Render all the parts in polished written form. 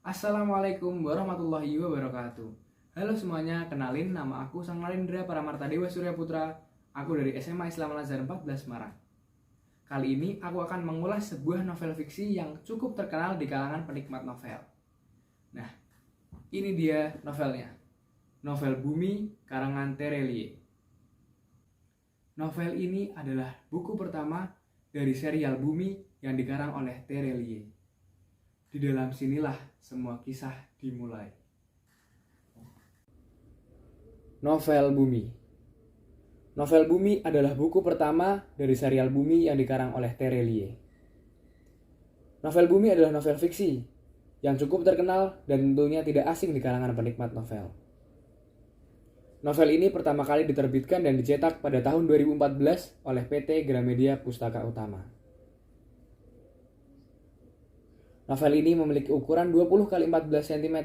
Assalamualaikum warahmatullahi wabarakatuh. Halo semuanya, kenalin nama aku Sang Narendra Paramarta Dewa Surya Putra. Aku dari SMA Islam Al-Azhar 14 Semarang. Kali ini aku akan mengulas sebuah novel fiksi yang cukup terkenal di kalangan penikmat novel. Nah, ini dia novelnya. Novel Bumi karangan Terelie. Novel ini adalah buku pertama dari serial Bumi yang dikarang oleh Terelie. Di dalam sinilah semua kisah dimulai. Novel Bumi. Novel Bumi adalah buku pertama dari serial Bumi yang dikarang oleh Terelie. Novel Bumi adalah novel fiksi yang cukup terkenal dan tentunya tidak asing di kalangan penikmat novel. Novel ini pertama kali diterbitkan dan dicetak pada tahun 2014 oleh PT Gramedia Pustaka Utama. Novel ini memiliki ukuran 20 x 14 cm,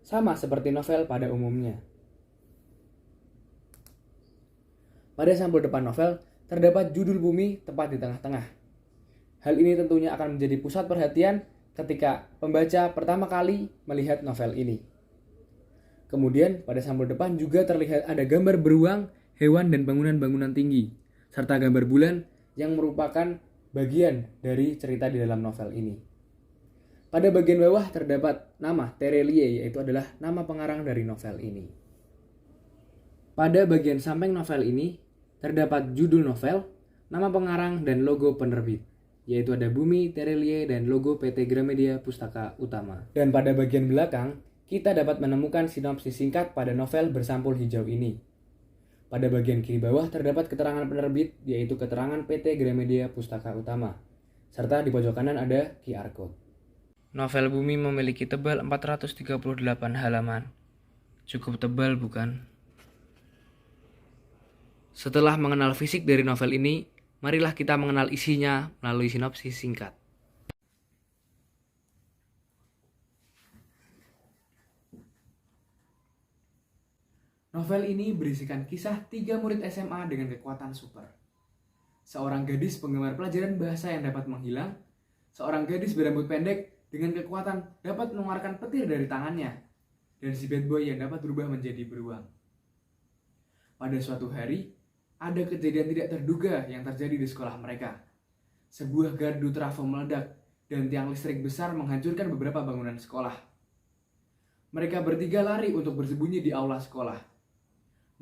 sama seperti novel pada umumnya. Pada sampul depan novel, terdapat judul Bumi tepat di tengah-tengah. Hal ini tentunya akan menjadi pusat perhatian ketika pembaca pertama kali melihat novel ini. Kemudian, pada sampul depan juga terlihat ada gambar beruang, hewan, dan bangunan-bangunan tinggi, serta gambar bulan yang merupakan bagian dari cerita di dalam novel ini. Pada bagian bawah terdapat nama Terelie, yaitu adalah nama pengarang dari novel ini. Pada bagian samping novel ini terdapat judul novel, nama pengarang, dan logo penerbit, yaitu ada Bumi, Terelie, dan logo PT Gramedia Pustaka Utama. Dan pada bagian belakang, kita dapat menemukan sinopsis singkat pada novel bersampul hijau ini. Pada bagian kiri bawah terdapat keterangan penerbit, yaitu keterangan PT Gramedia Pustaka Utama, serta di pojok kanan ada QR Code. Novel Bumi memiliki tebal 438 halaman. Cukup tebal, bukan? Setelah mengenal fisik dari novel ini, marilah kita mengenal isinya melalui sinopsis singkat. Novel ini berisikan kisah 3 murid SMA dengan kekuatan super. Seorang gadis penggemar pelajaran bahasa yang dapat menghilang, seorang gadis berambut pendek dengan kekuatan dapat mengeluarkan petir dari tangannya, dan si bad boy yang dapat berubah menjadi beruang. Pada suatu hari, ada kejadian tidak terduga yang terjadi di sekolah mereka. Sebuah gardu trafo meledak dan tiang listrik besar menghancurkan beberapa bangunan sekolah. Mereka bertiga lari untuk bersembunyi di aula sekolah.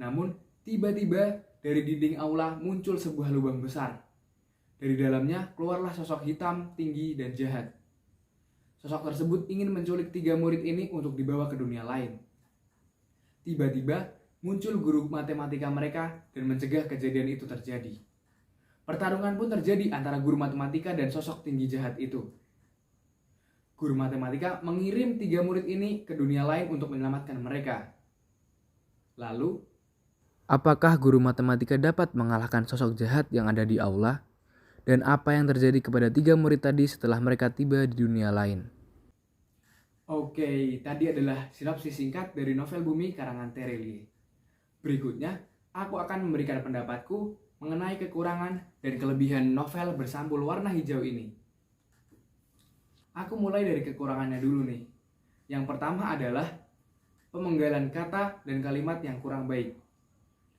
Namun, tiba-tiba dari dinding aula muncul sebuah lubang besar. Dari dalamnya keluarlah sosok hitam, tinggi, dan jahat. Sosok tersebut ingin menculik 3 murid ini untuk dibawa ke dunia lain. Tiba-tiba muncul guru matematika mereka dan mencegah kejadian itu terjadi. Pertarungan pun terjadi antara guru matematika dan sosok tinggi jahat itu. Guru matematika mengirim 3 murid ini ke dunia lain untuk menyelamatkan mereka. Lalu, apakah guru matematika dapat mengalahkan sosok jahat yang ada di aula? Dan apa yang terjadi kepada 3 murid tadi setelah mereka tiba di dunia lain? Oke, tadi adalah sinopsis singkat dari novel Bumi karangan Terelie. Berikutnya, aku akan memberikan pendapatku mengenai kekurangan dan kelebihan novel bersampul warna hijau ini. Aku mulai dari kekurangannya dulu nih. Yang pertama adalah pemenggalan kata dan kalimat yang kurang baik.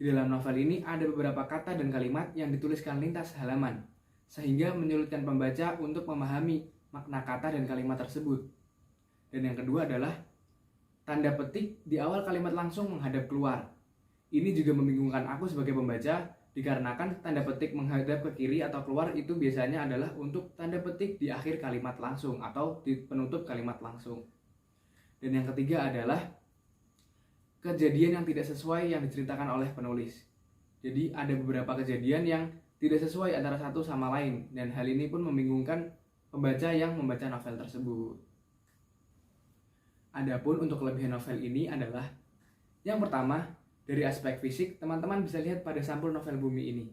Di dalam novel ini ada beberapa kata dan kalimat yang dituliskan lintas halaman, sehingga menyulitkan pembaca untuk memahami makna kata dan kalimat tersebut. Dan yang kedua adalah tanda petik di awal kalimat langsung menghadap keluar. Ini juga membingungkan aku sebagai pembaca, dikarenakan tanda petik menghadap ke kiri atau keluar itu biasanya adalah untuk tanda petik di akhir kalimat langsung atau di penutup kalimat langsung. Dan yang ketiga adalah kejadian yang tidak sesuai yang diceritakan oleh penulis. Jadi ada beberapa kejadian yang tidak sesuai antara satu sama lain, dan hal ini pun membingungkan pembaca yang membaca novel tersebut. Adapun untuk kelebihan novel ini adalah yang pertama, dari aspek fisik, teman-teman bisa lihat pada sampul novel Bumi ini.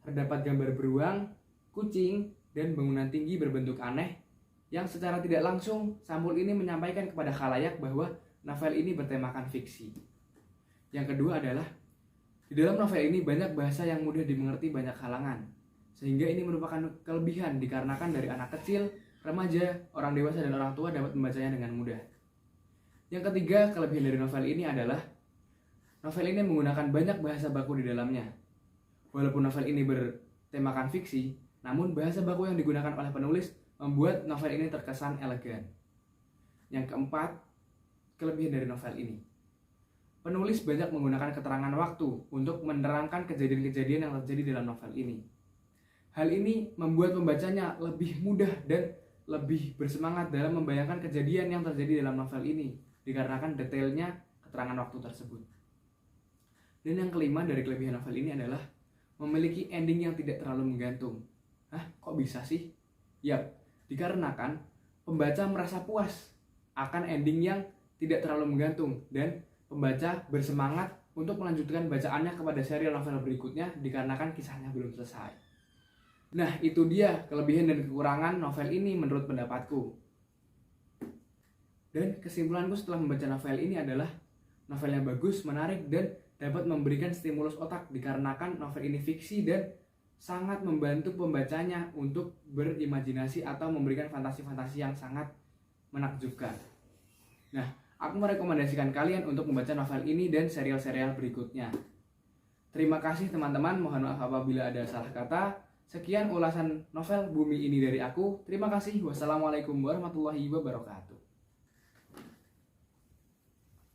Terdapat gambar beruang, kucing, dan bangunan tinggi berbentuk aneh yang secara tidak langsung sampul ini menyampaikan kepada khalayak bahwa novel ini bertemakan fiksi. Yang kedua adalah di dalam novel ini banyak bahasa yang mudah dimengerti banyak kalangan, sehingga ini merupakan kelebihan dikarenakan dari anak kecil remaja, orang dewasa, dan orang tua dapat membacanya dengan mudah. Yang ketiga, kelebihan dari novel ini adalah novel ini menggunakan banyak bahasa baku di dalamnya. Walaupun novel ini bertemakan fiksi, namun bahasa baku yang digunakan oleh penulis membuat novel ini terkesan elegan. Yang keempat, kelebihan dari novel ini. Penulis banyak menggunakan keterangan waktu untuk menerangkan kejadian-kejadian yang terjadi dalam novel ini. Hal ini membuat pembacanya lebih mudah dan lebih bersemangat dalam membayangkan kejadian yang terjadi dalam novel ini, dikarenakan detailnya keterangan waktu tersebut. Dan yang kelima dari kelebihan novel ini adalah memiliki ending yang tidak terlalu menggantung. Hah, kok bisa sih? Yap, dikarenakan pembaca merasa puas akan ending yang tidak terlalu menggantung dan pembaca bersemangat untuk melanjutkan bacaannya kepada serial novel berikutnya dikarenakan kisahnya belum selesai. Nah, itu dia kelebihan dan kekurangan novel ini menurut pendapatku. Dan kesimpulanku setelah membaca novel ini adalah novelnya bagus, menarik, dan dapat memberikan stimulus otak dikarenakan novel ini fiksi dan sangat membantu pembacanya untuk berimajinasi atau memberikan fantasi-fantasi yang sangat menakjubkan. Nah, aku merekomendasikan kalian untuk membaca novel ini dan serial-serial berikutnya. Terima kasih teman-teman, mohon maaf apabila ada salah kata. Sekian ulasan novel Bumi Ini dari aku. Terima kasih. Wassalamualaikum warahmatullahi wabarakatuh.